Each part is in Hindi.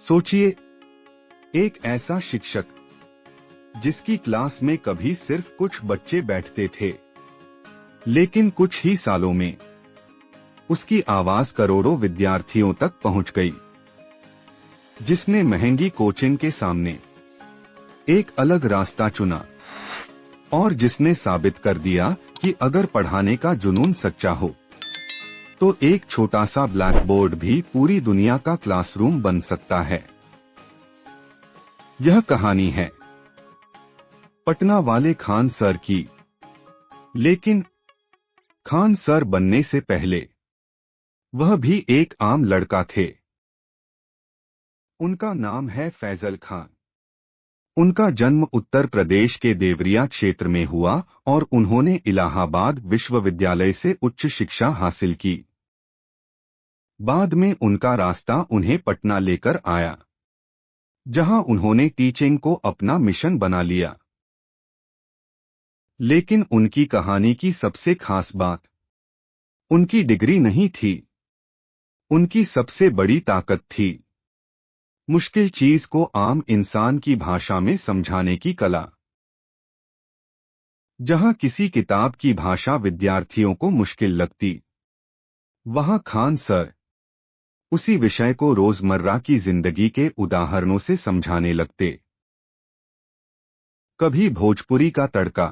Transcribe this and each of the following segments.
सोचिए, एक ऐसा शिक्षक जिसकी क्लास में कभी सिर्फ कुछ बच्चे बैठते थे, लेकिन कुछ ही सालों में उसकी आवाज करोड़ों विद्यार्थियों तक पहुंच गई। जिसने महंगी कोचिंग के सामने एक अलग रास्ता चुना और जिसने साबित कर दिया कि अगर पढ़ाने का जुनून सच्चा हो तो एक छोटा सा ब्लैक बोर्ड भी पूरी दुनिया का क्लासरूम बन सकता है। यह कहानी है पटना वाले खान सर की। लेकिन खान सर बनने से पहले वह भी एक आम लड़का थे। उनका नाम है फैजल खान। उनका जन्म उत्तर प्रदेश के देवरिया क्षेत्र में हुआ और उन्होंने इलाहाबाद विश्वविद्यालय से उच्च शिक्षा हासिल की। बाद में उनका रास्ता उन्हें पटना लेकर आया, जहां उन्होंने टीचिंग को अपना मिशन बना लिया। लेकिन उनकी कहानी की सबसे खास बात उनकी डिग्री नहीं थी, उनकी सबसे बड़ी ताकत थी मुश्किल चीज को आम इंसान की भाषा में समझाने की कला। जहां किसी किताब की भाषा विद्यार्थियों को मुश्किल लगती, वहां खान सर उसी विषय को रोजमर्रा की जिंदगी के उदाहरणों से समझाने लगते। कभी भोजपुरी का तड़का,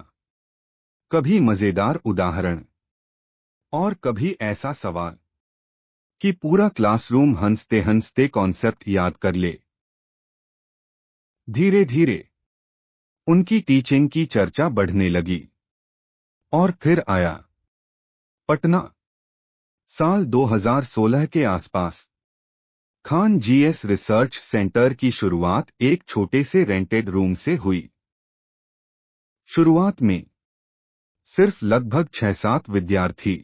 कभी मजेदार उदाहरण और कभी ऐसा सवाल कि पूरा क्लासरूम हंसते हंसते कॉन्सेप्ट याद कर ले। धीरे धीरे उनकी टीचिंग की चर्चा बढ़ने लगी और फिर आया पटना। साल 2016 के आसपास खान जीएस रिसर्च सेंटर की शुरुआत एक छोटे से रेंटेड रूम से हुई। शुरुआत में सिर्फ लगभग 6-7 विद्यार्थी,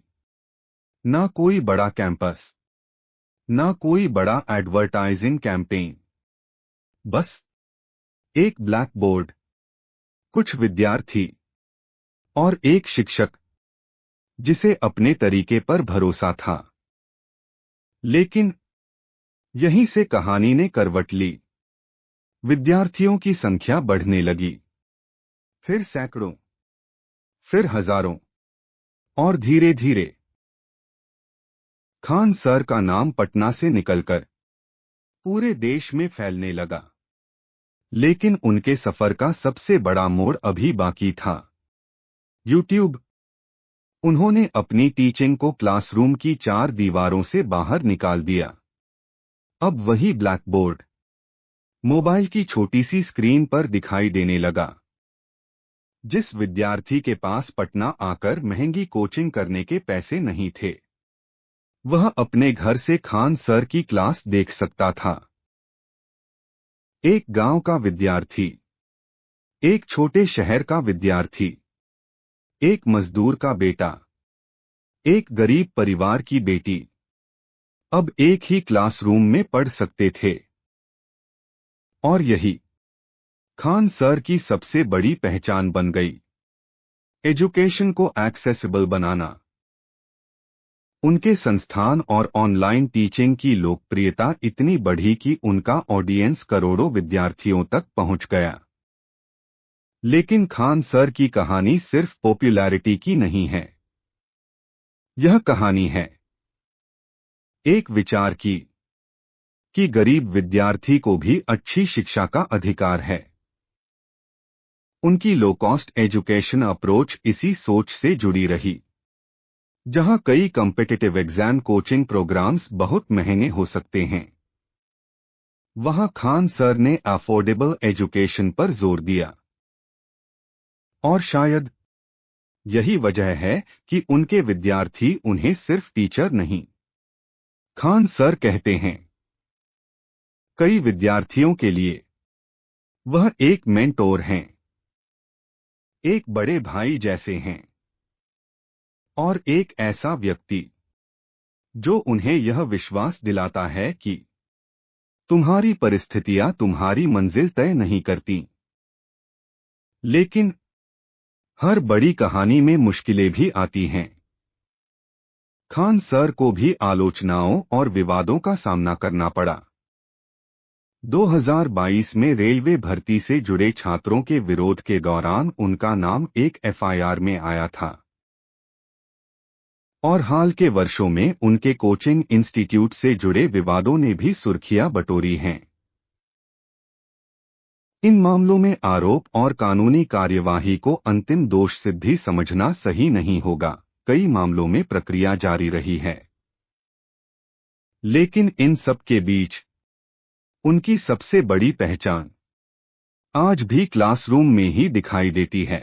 ना कोई बड़ा कैंपस, ना कोई बड़ा एडवर्टाइजिंग कैंपेन, बस एक ब्लैक बोर्ड, कुछ विद्यार्थी और एक शिक्षक जिसे अपने तरीके पर भरोसा था। लेकिन यहीं से कहानी ने करवट ली। विद्यार्थियों की संख्या बढ़ने लगी, फिर सैकड़ों, फिर हजारों और धीरे धीरे खान सर का नाम पटना से निकलकर पूरे देश में फैलने लगा। लेकिन उनके सफर का सबसे बड़ा मोड़ अभी बाकी था, यूट्यूब। उन्होंने अपनी टीचिंग को क्लासरूम की 4 दीवारों से बाहर निकाल दिया। अब वही ब्लैक बोर्ड मोबाइल की छोटी सी स्क्रीन पर दिखाई देने लगा। जिस विद्यार्थी के पास पटना आकर महंगी कोचिंग करने के पैसे नहीं थे, वह अपने घर से खान सर की क्लास देख सकता था। एक गांव का विद्यार्थी, एक छोटे शहर का विद्यार्थी, एक मजदूर का बेटा, एक गरीब परिवार की बेटी अब एक ही क्लासरूम में पढ़ सकते थे। और यही खान सर की सबसे बड़ी पहचान बन गई, एजुकेशन को एक्सेसिबल बनाना। उनके संस्थान और ऑनलाइन टीचिंग की लोकप्रियता इतनी बढ़ी कि उनका ऑडियंस करोड़ों विद्यार्थियों तक पहुंच गया। लेकिन खान सर की कहानी सिर्फ पॉपुलैरिटी की नहीं है, यह कहानी है एक विचार की कि गरीब विद्यार्थी को भी अच्छी शिक्षा का अधिकार है। उनकी लो कॉस्ट एजुकेशन अप्रोच इसी सोच से जुड़ी रही। जहां कई कॉम्पिटिटिव एग्जाम कोचिंग प्रोग्राम्स बहुत महंगे हो सकते हैं, वहां खान सर ने अफोर्डेबल एजुकेशन पर जोर दिया। और शायद यही वजह है कि उनके विद्यार्थी उन्हें सिर्फ टीचर नहीं, खान सर कहते हैं। कई विद्यार्थियों के लिए वह एक मेंटोर हैं, एक बड़े भाई जैसे हैं और एक ऐसा व्यक्ति जो उन्हें यह विश्वास दिलाता है कि तुम्हारी परिस्थितियां तुम्हारी मंजिल तय नहीं करती। लेकिन हर बड़ी कहानी में मुश्किलें भी आती हैं। खान सर को भी आलोचनाओं और विवादों का सामना करना पड़ा। 2022 में रेलवे भर्ती से जुड़े छात्रों के विरोध के दौरान उनका नाम एक एफआईआर में आया था और हाल के वर्षों में उनके कोचिंग इंस्टीट्यूट से जुड़े विवादों ने भी सुर्खियां बटोरी हैं। इन मामलों में आरोप और कानूनी कार्यवाही को अंतिम दोष सिद्धि समझना सही नहीं होगा। कई मामलों में प्रक्रिया जारी रही है, लेकिन इन सब के बीच उनकी सबसे बड़ी पहचान आज भी क्लासरूम में ही दिखाई देती है।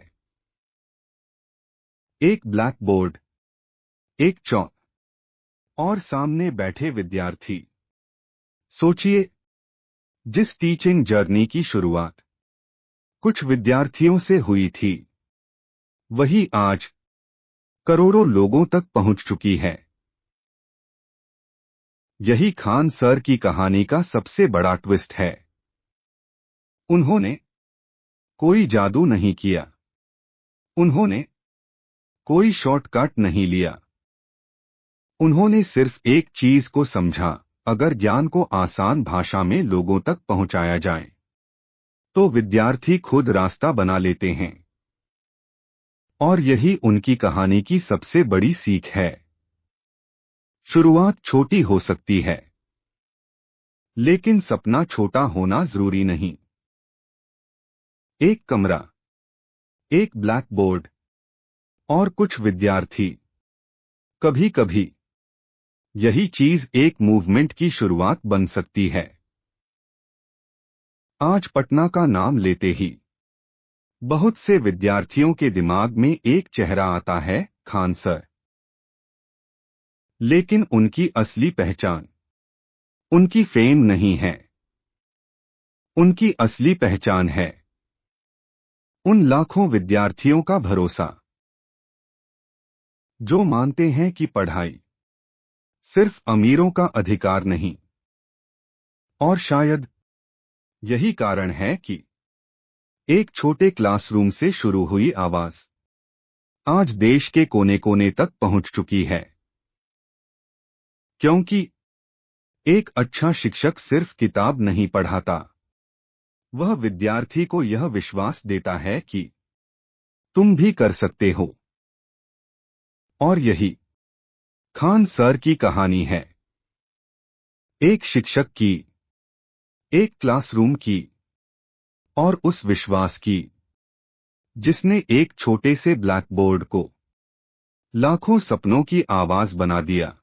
एक ब्लैक बोर्ड, एक चौक और सामने बैठे विद्यार्थी। सोचिए, जिस टीचिंग जर्नी की शुरुआत कुछ विद्यार्थियों से हुई थी, वही आज करोड़ों लोगों तक पहुंच चुकी है। यही खान सर की कहानी का सबसे बड़ा ट्विस्ट है। उन्होंने कोई जादू नहीं किया, उन्होंने कोई शॉर्टकट नहीं लिया। उन्होंने सिर्फ एक चीज को समझा, अगर ज्ञान को आसान भाषा में लोगों तक पहुंचाया जाए तो विद्यार्थी खुद रास्ता बना लेते हैं। और यही उनकी कहानी की सबसे बड़ी सीख है। शुरुआत छोटी हो सकती है, लेकिन सपना छोटा होना जरूरी नहीं। एक कमरा, एक ब्लैक बोर्ड और कुछ विद्यार्थी, कभी कभी यही चीज एक मूवमेंट की शुरुआत बन सकती है। आज पटना का नाम लेते ही बहुत से विद्यार्थियों के दिमाग में एक चेहरा आता है, खान सर। लेकिन उनकी असली पहचान उनकी फेम नहीं है। उनकी असली पहचान है उन लाखों विद्यार्थियों का भरोसा जो मानते हैं कि पढ़ाई सिर्फ अमीरों का अधिकार नहीं। और शायद यही कारण है कि एक छोटे क्लासरूम से शुरू हुई आवाज आज देश के कोने कोने तक पहुंच चुकी है। क्योंकि एक अच्छा शिक्षक सिर्फ किताब नहीं पढ़ाता, वह विद्यार्थी को यह विश्वास देता है कि तुम भी कर सकते हो। और यही खान सर की कहानी है। एक शिक्षक की, एक क्लासरूम की और उस विश्वास की जिसने एक छोटे से ब्लैक बोर्ड को लाखों सपनों की आवाज बना दिया।